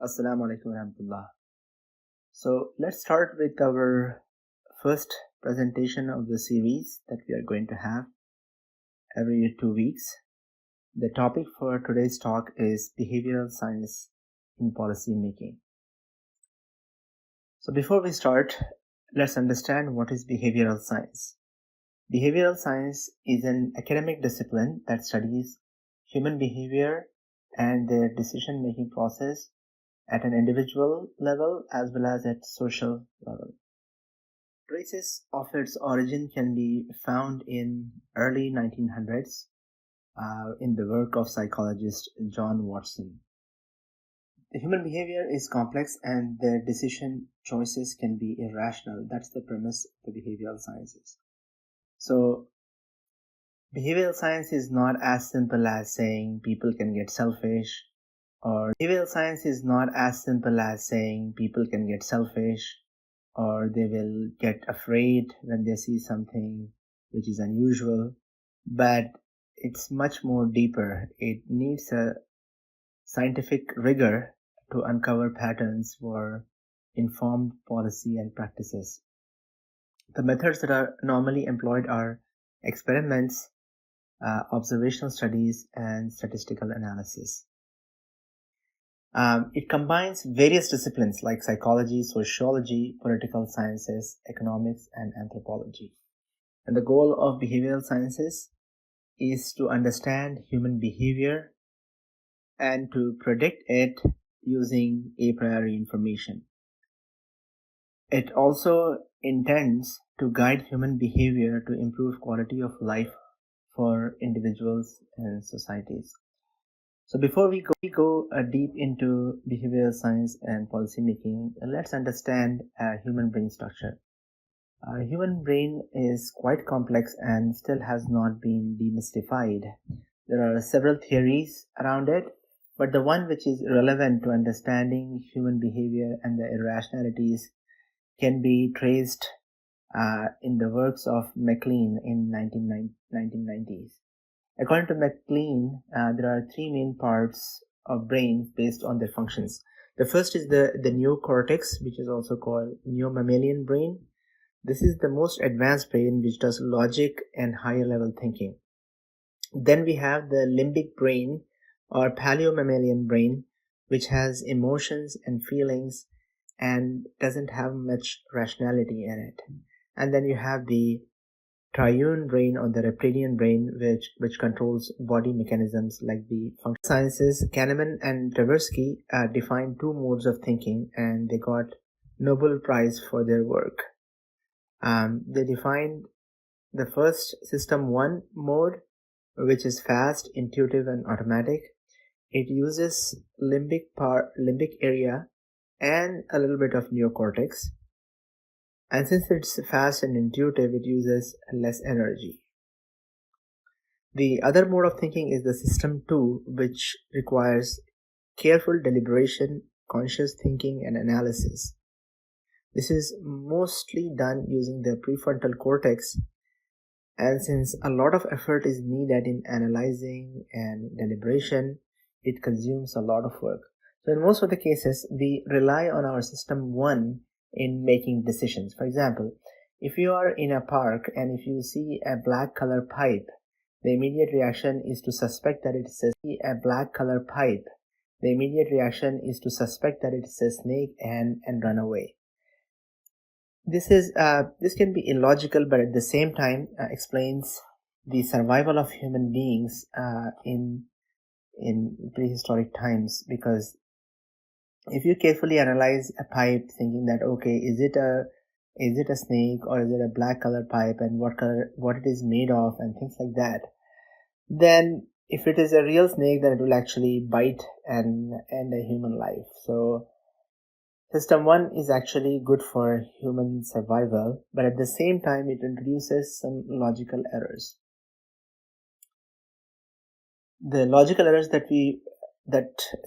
Assalamu alaikum warahmatullah. So let's start with our first presentation of the series that we are going to have every 2 weeks. The topic for today's talk is behavioral science in policy making. So before we start, let's understand what is behavioral science. Behavioral science is an academic discipline that studies human behavior and their decision-making process at an individual level as well as at social level. Traces of its origin can be found in early 1900s in the work of psychologist John Watson. The human behavior is complex and the decision choices can be irrational. That's the premise of the behavioral sciences. So behavioral science is not as simple as saying people can get selfish, or behavioral science is not as simple as saying people can get selfish, or they will get afraid when they see something which is unusual, but it's much more deeper. It needs a scientific rigor to uncover patterns for informed policy and practices. The methods that are normally employed are experiments, observational studies, and statistical analysis. It combines various disciplines like psychology, sociology, political sciences, economics, and anthropology. And the goal of behavioral sciences is to understand human behavior and to predict it using a priori information. It also intends to guide human behavior to improve quality of life for individuals and societies. So before we go deep into behavioral science and policy making, let's understand human brain structure. Human brain is quite complex and still has not been demystified. There are several theories around it, but the one which is relevant to understanding human behavior and the irrationalities can be traced in the works of MacLean in 1990s. According to MacLean, there are three main parts of brain based on their functions. The first is the neocortex, which is also called neomammalian brain. This is the most advanced brain which does logic and higher level thinking. Then we have the limbic brain or paleomammalian brain, which has emotions and feelings and doesn't have much rationality in it. And then you have the triune brain or the reptilian brain, which controls body mechanisms like the functional sciences. Kahneman and Tversky defined two modes of thinking, and they got Nobel Prize for their work. They defined the first system 1 mode, which is fast, intuitive, and automatic. It uses limbic area and a little bit of neocortex. And since it's fast and intuitive, it uses less energy. The other mode of thinking is the system 2, which requires careful deliberation, conscious thinking, and analysis. This is mostly done using the prefrontal cortex, and since a lot of effort is needed in analyzing and deliberation, it consumes a lot of work. So in most of the cases, we rely on our system 1 in making decisions. For example, if you are in a park and if you see a black color pipe, the immediate reaction is to suspect that it's a snake and run away. This can be illogical, but at the same time explains the survival of human beings in prehistoric times, because if you carefully analyze a pipe thinking that, okay, is it a snake or is it a black color pipe, and what it is made of and things like that, then if it is a real snake, then it will actually bite and end a human life. So system 1 is actually good for human survival, but at the same time it introduces some logical errors. The logical errors that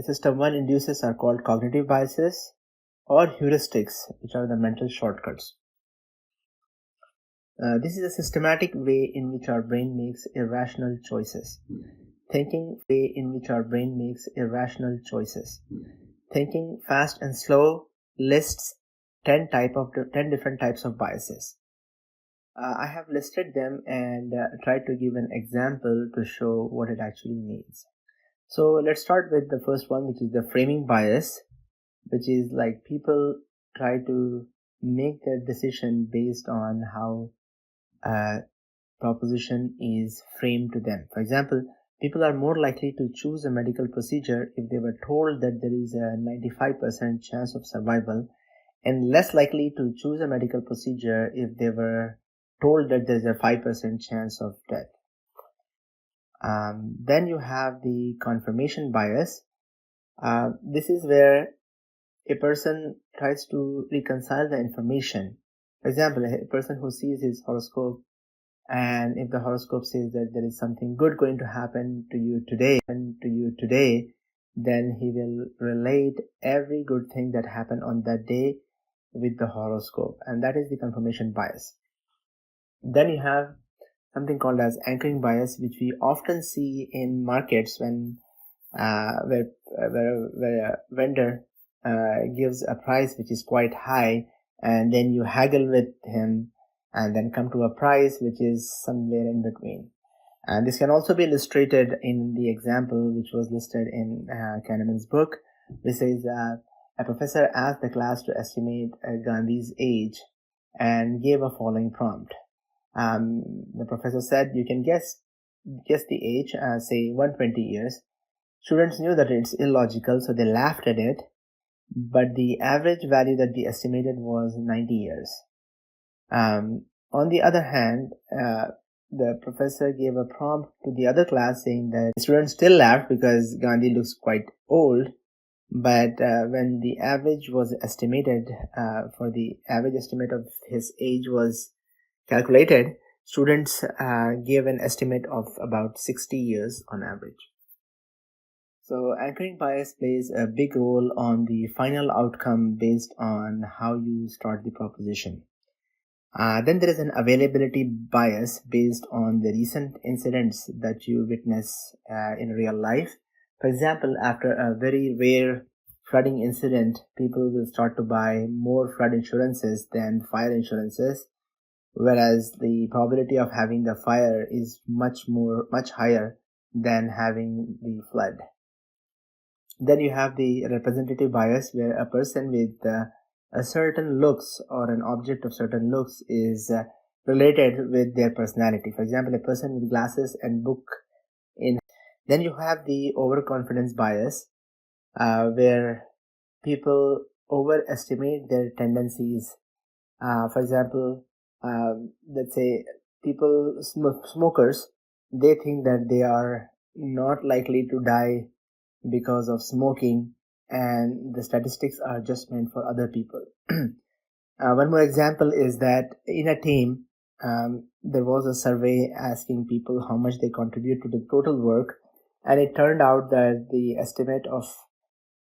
system 1 induces are called cognitive biases or heuristics, which are the mental shortcuts. This is a systematic way in which our brain makes irrational choices. Thinking Fast and Slow lists 10 different types of biases. I have listed them and tried to give an example to show what it actually means. So let's start with the first one, which is the framing bias, which is like people try to make their decision based on how a proposition is framed to them. For example, people are more likely to choose a medical procedure if they were told that there is a 95% chance of survival, and less likely to choose a medical procedure if they were told that there's a 5% chance of death. Then you have the confirmation bias. This is where a person tries to reconcile the information. For example, a person who sees his horoscope, and if the horoscope says that there is something good going to happen to you today, then he will relate every good thing that happened on that day with the horoscope, and that is the confirmation bias. Then you have something called as anchoring bias, which we often see in markets when where a vendor gives a price which is quite high, and then you haggle with him and then come to a price which is somewhere in between. And this can also be illustrated in the example which was listed in Kahneman's book. This says a professor asked the class to estimate Gandhi's age and gave a following prompt. The professor said, you can guess the age, say 120 years. Students knew that it's illogical, so they laughed at it, but the average value that they estimated was 90 years. On the other hand, the professor gave a prompt to the other class saying that the students still laughed because Gandhi looks quite old, but when the average was estimated, for the average estimate of his age was calculated, students gave an estimate of about 60 years on average. So anchoring bias plays a big role on the final outcome based on how you start the proposition. Then there is an availability bias based on the recent incidents that you witness in real life. For example, after a very rare flooding incident, people will start to buy more flood insurances than fire insurances, whereas the probability of having the fire is much higher than having the flood. Then you have the representative bias, where a person with a certain looks or an object of certain looks is related with their personality. For example, a person with glasses and book in. Then you have the overconfidence bias, where people overestimate their tendencies. For example, let's say smokers, they think that they are not likely to die because of smoking, and the statistics are just meant for other people. One more example is that in a team, there was a survey asking people how much they contribute to the total work, and it turned out that the estimate of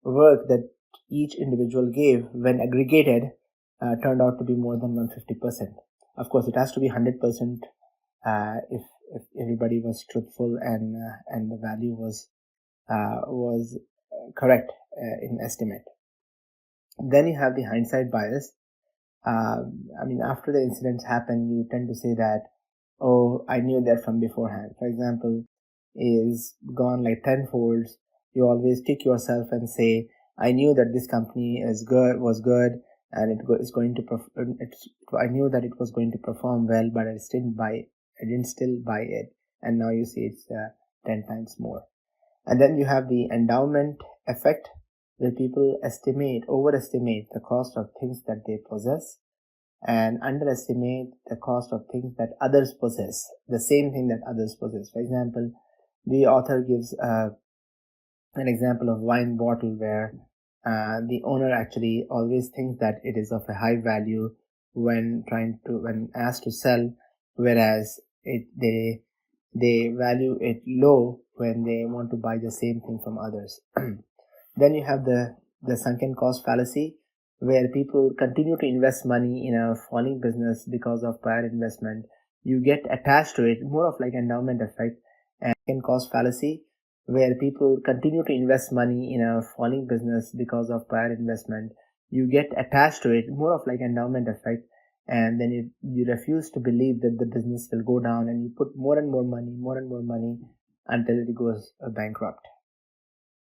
work that each individual gave when aggregated turned out to be more than 150%. Of course, it has to be 100% if everybody was truthful and the value was correct in estimate. Then you have the hindsight bias. After the incidents happen, you tend to say that, oh, I knew that from beforehand. For example, is gone like tenfold. You always kick yourself and say, I knew that this company was good, and I knew that it was going to perform well, but I didn't still buy it, and now you see it's 10 times more. And then you have the endowment effect, where people overestimate the cost of things that they possess and underestimate the cost of things that others possess, the same thing that others possess. For example, the author gives an example of wine bottle where the owner actually always thinks that it is of a high value when asked to sell, whereas they value it low when they want to buy the same thing from others. Then you have the sunken cost fallacy, where people continue to invest money in a falling business because of prior investment. You get attached to it, more of like endowment effect. And sunken cost fallacy, where people continue to invest money in a falling business because of prior investment. You get attached to it, more of like endowment effect, and then you refuse to believe that the business will go down, and you put more and more money until it goes bankrupt.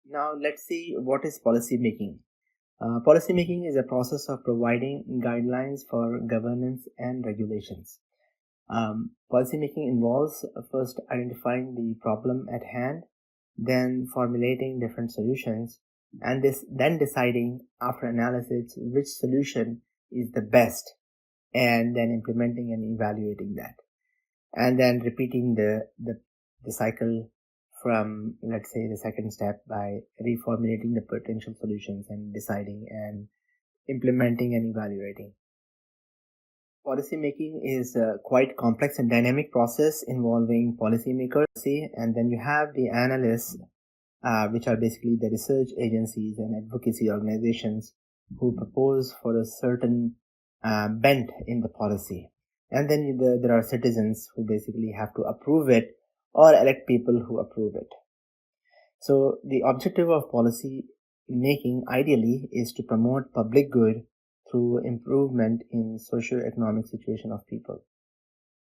Now let's see what is policy making. Policy making is a process of providing guidelines for governance and regulations. Policy making involves first identifying the problem at hand, then formulating different solutions, and then deciding after analysis which solution is the best, and then implementing and evaluating that, and then repeating the cycle from, let's say, the second step by reformulating the potential solutions and deciding and implementing and evaluating. Policy making is a quite complex and dynamic process involving policymakers, and then you have the analysts, which are basically the research agencies and advocacy organizations who propose for a certain bent in the policy. And then there are citizens who basically have to approve it or elect people who approve it. So the objective of policy making ideally is to promote public good through improvement in socio-economic situation of people.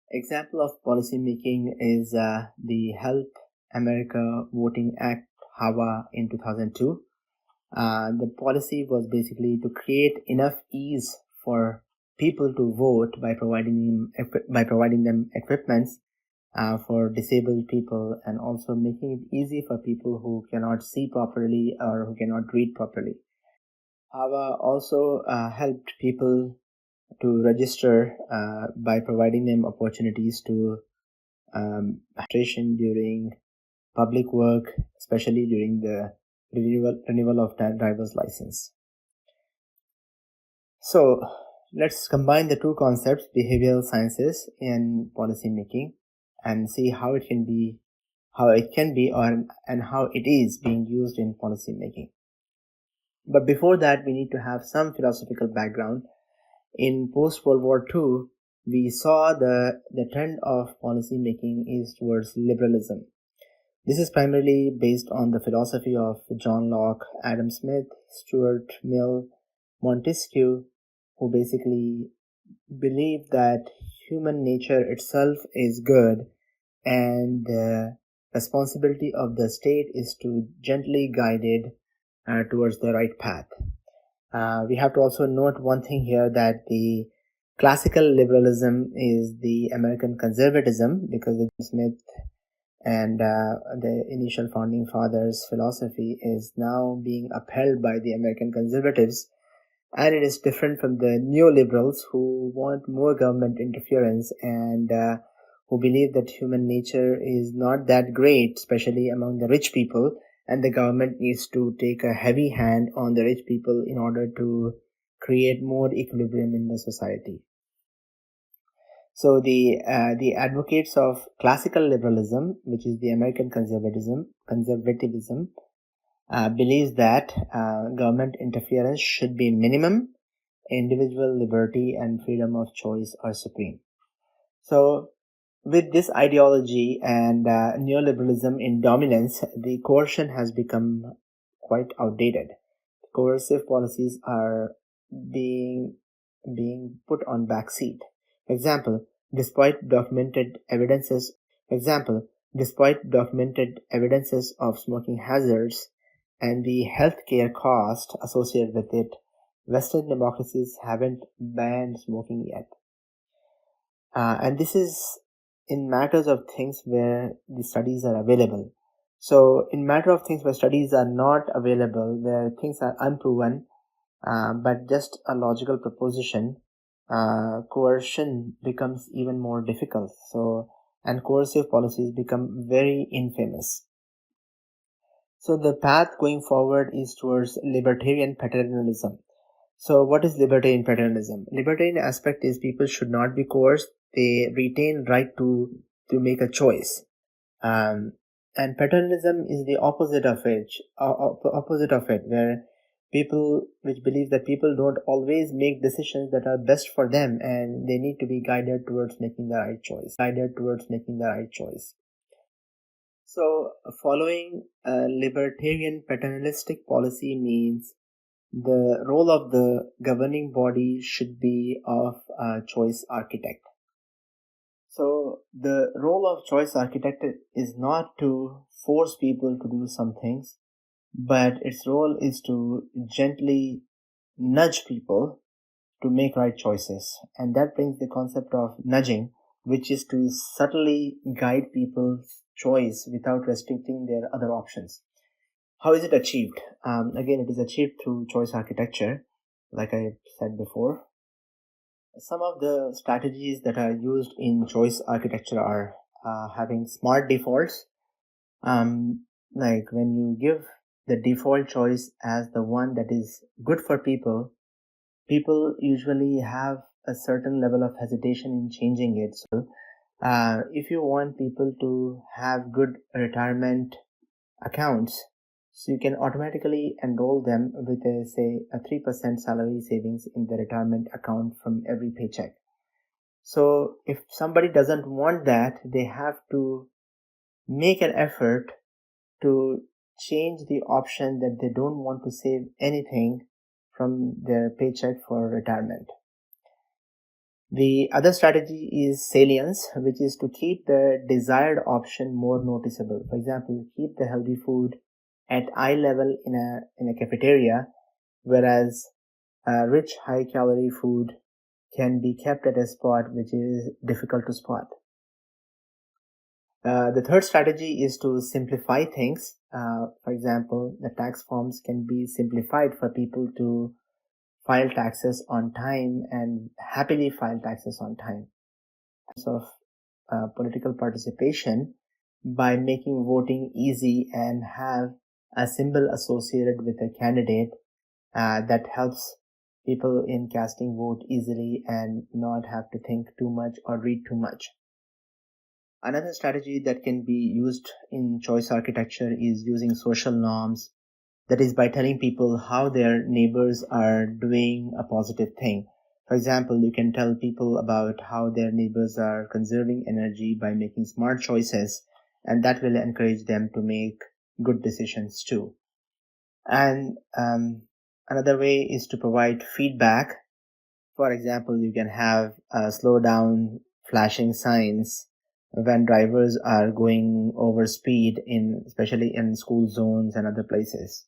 Example of policy making is the Help America Voting Act, HAVA, in 2002. The policy was basically to create enough ease for people to vote by providing them equipments for disabled people, and also making it easy for people who cannot see properly or who cannot read properly. HAVA also helped people to register by providing them opportunities to registration during public work, especially during the renewal of driver's license. So let's combine the two concepts, behavioral sciences and policy making, and see how it can be and how it is being used in policy making. But before that, we need to have some philosophical background. In post-World War II, we saw the trend of policy making is towards liberalism. This is primarily based on the philosophy of John Locke, Adam Smith, Stuart Mill, Montesquieu, who basically believe that human nature itself is good, and the responsibility of the state is to gently guide it towards the right path. We have to also note one thing here, that the classical liberalism is the American conservatism, because Smith and the initial founding fathers' philosophy is now being upheld by the American conservatives, and it is different from the neoliberals who want more government interference and who believe that human nature is not that great, especially among the rich people, and the government needs to take a heavy hand on the rich people in order to create more equilibrium in the society. So the advocates of classical liberalism, which is the American conservatism, believes that government interference should be minimum, individual liberty and freedom of choice are supreme. So with this ideology and neoliberalism in dominance, the coercion has become quite outdated. Coercive policies are being put on backseat. For example, despite documented evidences of smoking hazards and the healthcare cost associated with it, Western democracies haven't banned smoking yet. And this is in matters of things where the studies are available. So in matter of things where studies are not available, where things are unproven, but just a logical proposition, coercion becomes even more difficult. And coercive policies become very infamous. So the path going forward is towards libertarian paternalism. So what is libertarian paternalism? Libertarian aspect is people should not be coerced. They retain right to make a choice. And paternalism is the opposite of it, where people which believe that people don't always make decisions that are best for them, and they need to be guided towards making the right choice. So, following a libertarian paternalistic policy means the role of the governing body should be of a choice architect. So, the role of choice architect is not to force people to do some things, but its role is to gently nudge people to make right choices. And that brings the concept of nudging, which is to subtly guide people's choice without restricting their other options. How is it achieved? Again, it is achieved through choice architecture, like I said before. Some of the strategies that are used in choice architecture are having smart defaults. Like when you give the default choice as the one that is good for people, people usually have a certain level of hesitation in changing it. So, if you want people to have good retirement accounts, so you can automatically enroll them with a 3% salary savings in the retirement account from every paycheck. So if somebody doesn't want that, they have to make an effort to change the option that they don't want to save anything from their paycheck for retirement. The other strategy is salience, which is to keep the desired option more noticeable. For example, keep the healthy food at eye level in a cafeteria, whereas rich high calorie food can be kept at a spot which is difficult to spot. The third strategy is to simplify things. For example, the tax forms can be simplified for people to file taxes on time and happily file taxes on time. Of political participation by making voting easy and have a symbol associated with a candidate that helps people in casting vote easily and not have to think too much or read too much. Another strategy that can be used in choice architecture is using social norms. That is by telling people how their neighbors are doing a positive thing. For example, you can tell people about how their neighbors are conserving energy by making smart choices, and that will encourage them to make good decisions too. And another way is to provide feedback. For example, you can have slow down flashing signs when drivers are going over speed, especially in school zones and other places.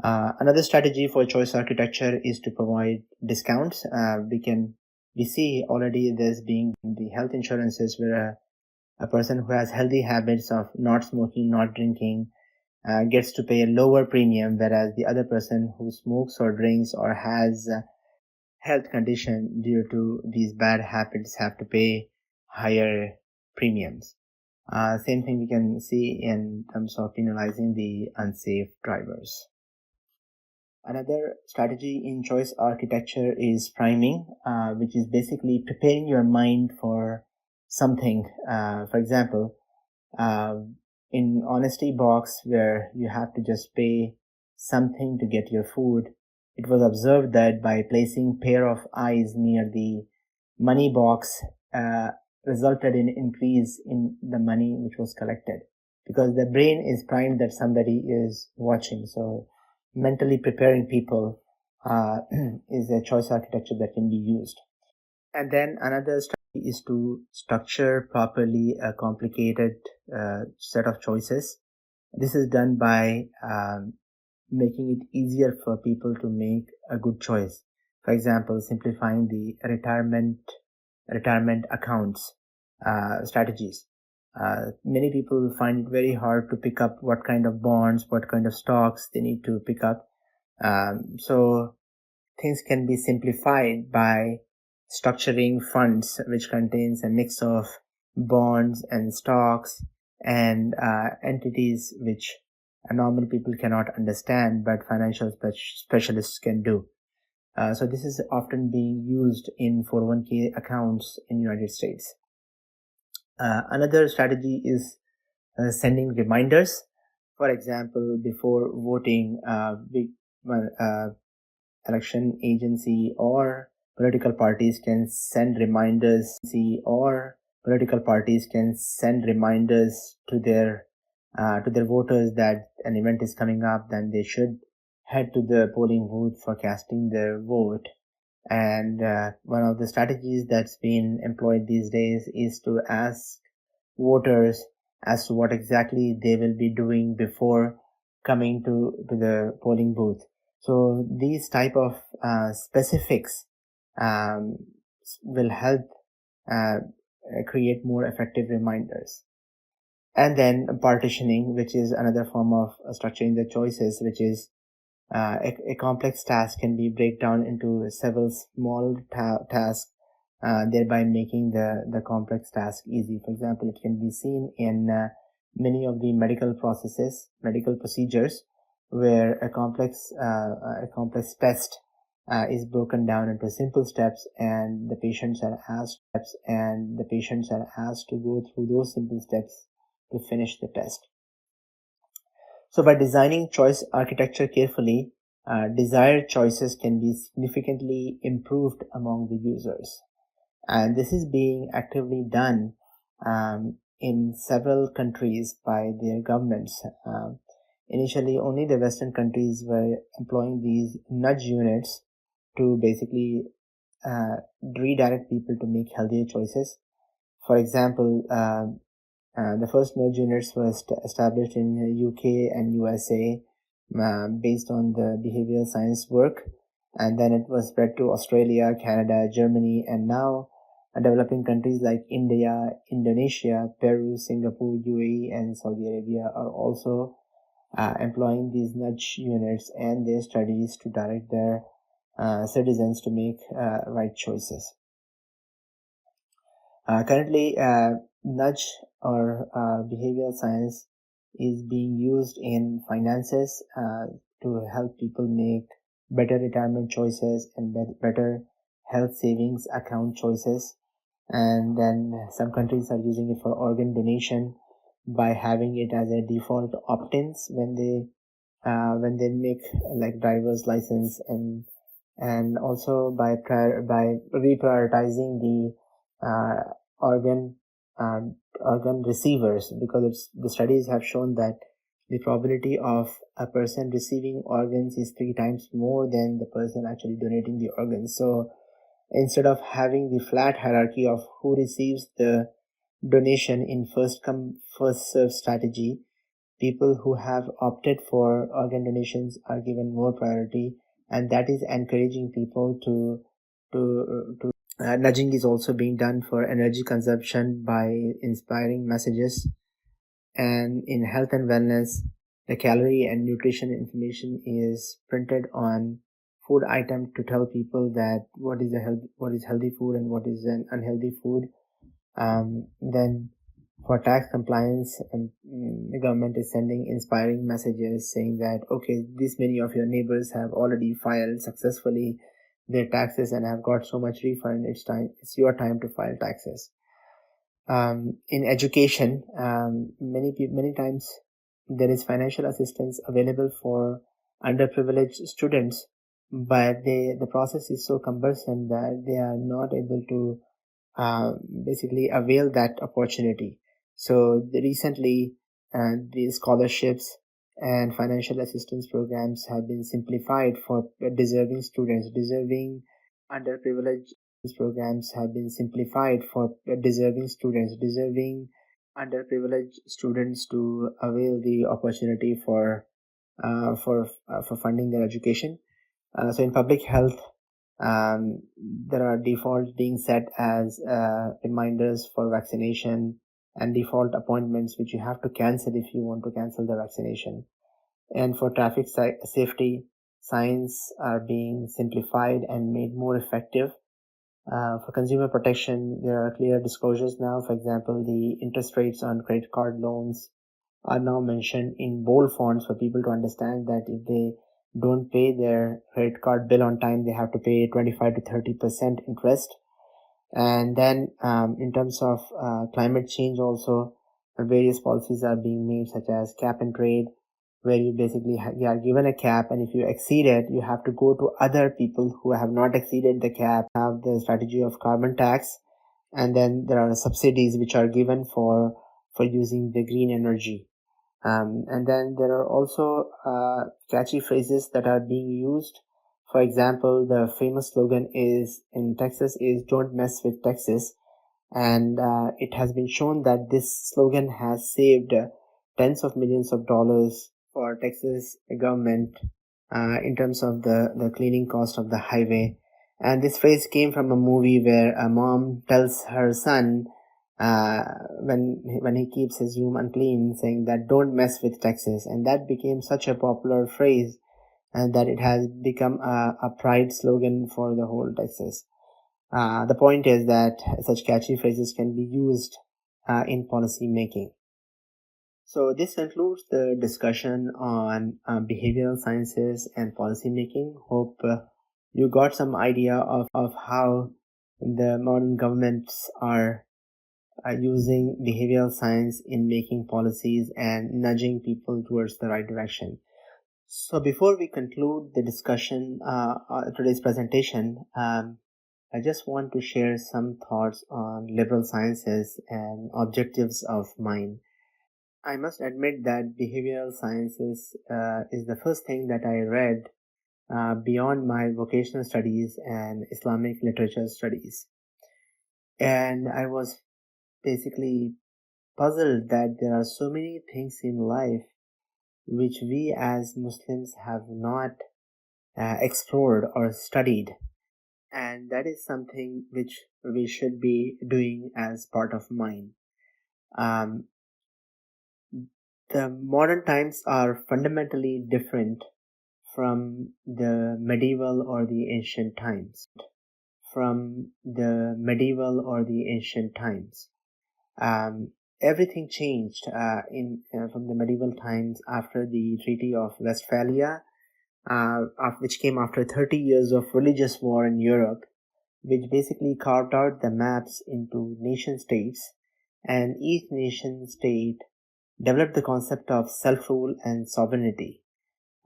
Another strategy for choice architecture is to provide discounts. We see already this being the health insurances where a person who has healthy habits of not smoking, not drinking, gets to pay a lower premium, whereas the other person who smokes or drinks or has a health condition due to these bad habits have to pay higher premiums. Same thing we can see in terms of penalizing the unsafe drivers. Another strategy in choice architecture is priming, which is basically preparing your mind for something. For example, in honesty box where you have to just pay something to get your food, it was observed that by placing pair of eyes near the money box resulted in increase in the money which was collected, because the brain is primed that somebody is watching. So mentally preparing people is a choice architecture that can be used. And then another strategy is to structure properly a complicated set of choices. This is done by making it easier for people to make a good choice. For example, simplifying the retirement accounts strategies. Many people find it very hard to pick up what kind of bonds, what kind of stocks they need to pick up. So things can be simplified by structuring funds which contains a mix of bonds and stocks and entities which normal people cannot understand but financial specialists can do. So this is often being used in 401k accounts in United States. Another strategy is sending reminders. For example, before voting, big election agency or political parties can send reminders to their to their voters that an event is coming up, then they should head to the polling booth for casting their vote. And one of the strategies that's been employed these days is to ask voters as to what exactly they will be doing before coming to the polling booth. So these type of specifics will help create more effective reminders. And then partitioning, which is another form of structuring the choices, which is a complex task can be break down into several small tasks, thereby making the complex task easy. For example, it can be seen in many of the medical procedures, where a complex test is broken down into simple steps, and the patients are asked to go through those simple steps to finish the test. So by designing choice architecture carefully, desired choices can be significantly improved among the users. And this is being actively done in several countries by their governments. Initially, only the Western countries were employing these nudge units to basically redirect people to make healthier choices. For example, the first nudge units were established in UK and USA based on the behavioral science work, and then it was spread to Australia, Canada, Germany, and now developing countries like India, Indonesia, Peru, Singapore, UAE, and Saudi Arabia are also employing these nudge units and their studies to direct their citizens to make right choices. Currently, nudge or behavioral science is being used in finances to help people make better retirement choices and better health savings account choices. And then some countries are using it for organ donation by having it as a default opt-ins when they make like driver's license, and also by reprioritizing the organ receivers, because the studies have shown that the probability of a person receiving organs is 3 times more than the person actually donating the organs. So instead of having the flat hierarchy of who receives the donation in first come first serve strategy, people who have opted for organ donations are given more priority, and that is encouraging people to nudging is also being done for energy consumption by inspiring messages. And in health and wellness, the calorie and nutrition information is printed on food item to tell people that what is healthy food and what is an unhealthy food. Then for tax compliance, the government is sending inspiring messages saying that, okay, this many of your neighbors have already filed successfully their taxes and have got so much refund. It's your time to file taxes. In education, many times there is financial assistance available for underprivileged students, but the process is so cumbersome that they are not able to basically avail that opportunity. So recently, the scholarships and financial assistance programs have been simplified for deserving students. Underprivileged programs have been simplified for deserving underprivileged students to avail the opportunity for funding their education. So in public health, there are defaults being set as reminders for vaccination and default appointments which you have to cancel if you want to cancel the vaccination. And for traffic safety, signs are being simplified and made more effective. For consumer protection, there are clear disclosures now. For example, the interest rates on credit card loans are now mentioned in bold fonts for people to understand that if they don't pay their credit card bill on time, they have to pay 25 to 30% interest. And then in terms of climate change also, various policies are being made, such as cap and trade, where you basically you are given a cap, and if you exceed it, you have to go to other people who have not exceeded the cap. Have the strategy of carbon tax, and then there are subsidies which are given for using the green energy. And then there are also catchy phrases that are being used. For example, the famous slogan in Texas is "Don't mess with Texas," and it has been shown that this slogan has saved tens of millions of dollars for Texas government in terms of the cleaning cost of the highway. And this phrase came from a movie where a mom tells her son uh, when he keeps his room unclean, saying that "Don't mess with Texas," and that became such a popular phrase, and that it has become a pride slogan for the whole Texas. The point is that such catchy phrases can be used in policy making. So this concludes the discussion on behavioral sciences and policy making. Hope you got some idea of how the modern governments are using behavioral science in making policies and nudging people towards the right direction. So before we conclude the discussion, today's presentation, I just want to share some thoughts on liberal sciences and objectives of mine. I must admit that behavioral sciences is the first thing that I read beyond my vocational studies and Islamic literature studies. And I was basically puzzled that there are so many things in life which we as Muslims have not explored or studied. And that is something which we should be doing as part of mine. The modern times are fundamentally different from the medieval or the ancient times. Everything changed from the medieval times after the Treaty of Westphalia, which came after 30 years of religious war in Europe, which basically carved out the maps into nation states, and each nation state developed the concept of self-rule and sovereignty.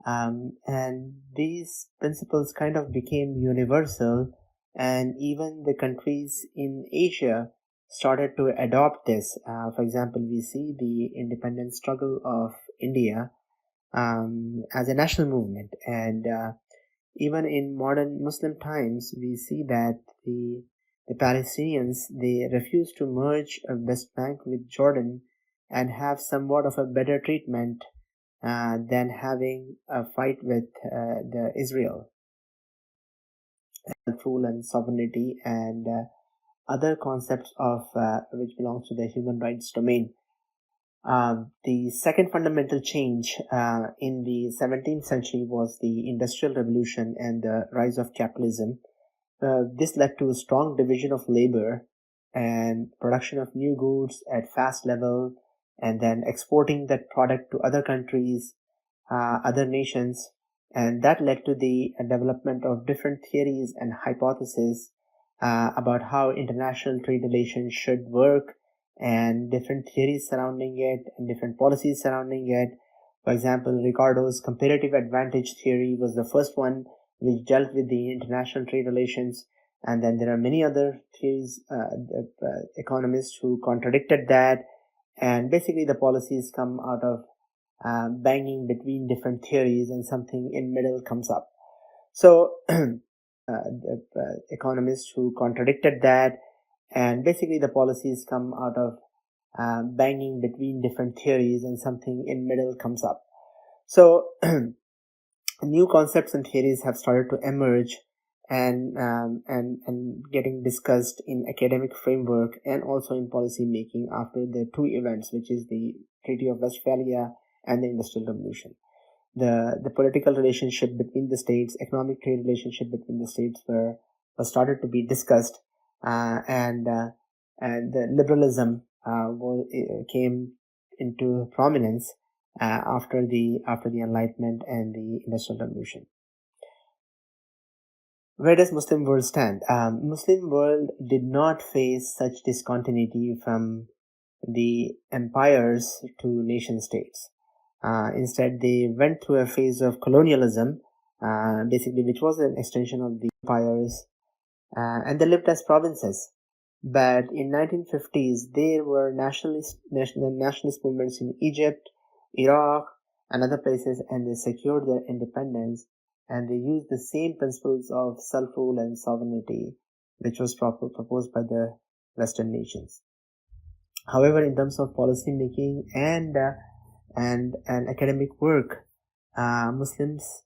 And these principles kind of became universal, and even the countries in Asia started to adopt this. For example, we see the independence struggle of India as a national movement, and even in modern Muslim times, we see that the Palestinians, they refuse to merge West Bank with Jordan and have somewhat of a better treatment than having a fight with the Israel. Rule and sovereignty and other concepts of which belongs to the human rights domain. The second fundamental change in the 17th century was the Industrial Revolution and the rise of capitalism. This led to a strong division of labor and production of new goods at fast level, and then exporting that product to other countries, other nations, and that led to the development of different theories and hypotheses about how international trade relations should work, and different theories surrounding it and different policies surrounding it. For example, Ricardo's comparative advantage theory was the first one which dealt with the international trade relations, and then there are many other theories, economists who contradicted that, and basically the policies come out of banging between different theories, and something in middle comes up. So economists who contradicted that, and basically the policies come out of banging between different theories, and something in middle comes up. So new concepts and theories have started to emerge and getting discussed in academic framework and also in policy making after the two events, which is the Treaty of Westphalia and the Industrial Revolution. The political relationship between the states, economic trade relationship between the states were started to be discussed, and the liberalism came into prominence after the Enlightenment and the Industrial Revolution. Where does Muslim world stand? Muslim world did not face such discontinuity from the empires to nation states. Instead, they went through a phase of colonialism, basically, which was an extension of the empires, and they lived as provinces. But in 1950s, there were nationalist movements in Egypt, Iraq, and other places, and they secured their independence, and they used the same principles of self-rule and sovereignty which was proposed by the Western nations. However, in terms of policy making and academic work, Muslims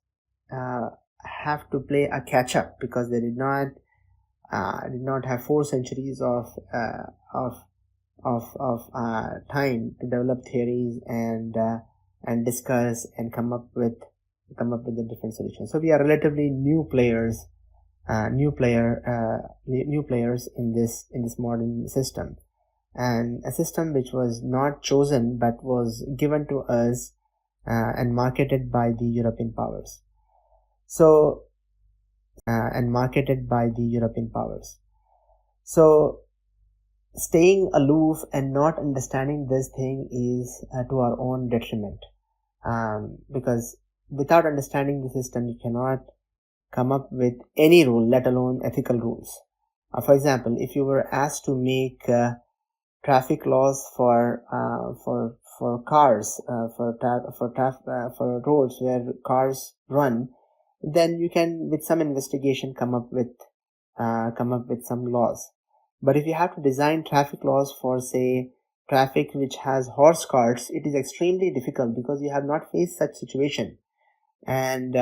have to play a catch up, because they did not have 4 centuries of time to develop theories and discuss and come up with the different solutions. So we are relatively new players in this modern system, and a system which was not chosen but was given to us and marketed by the European powers. So staying aloof and not understanding this thing is to our own detriment, because without understanding the system, you cannot come up with any rule, let alone ethical rules. For example, if you were asked to make traffic laws for cars, for roads where cars run, then you can, with some investigation, come up with some laws. But if you have to design traffic laws for, say, traffic which has horse carts, it is extremely difficult, because you have not faced such situation. And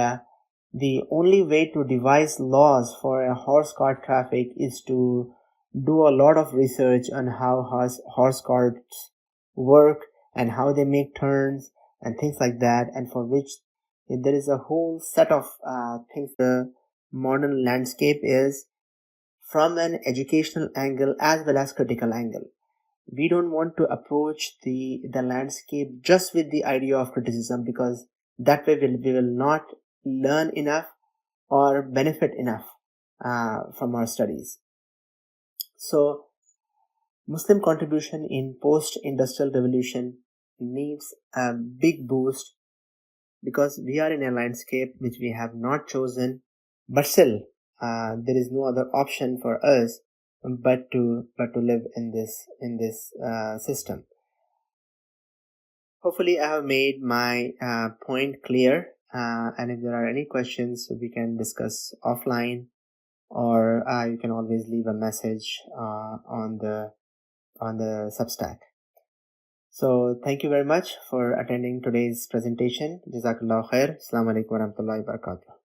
the only way to devise laws for a horse cart traffic is to do a lot of research on how horse carts work and how they make turns and things like that, and for which there is a whole set of things. The modern landscape is from an educational angle as well as critical angle. We don't want to approach the landscape just with the idea of criticism, because that way we will not learn enough or benefit enough from our studies. So Muslim contribution in post-industrial revolution needs a big boost, because we are in a landscape which we have not chosen, but still there is no other option for us but to live in this system. Hopefully I have made my point clear, and if there are any questions, we can discuss offline, or you can always leave a message on the Substack. So thank you very much for attending today's presentation. Jazakallah khair. Assalamu alaikum warahmatullahi wabarakatuh.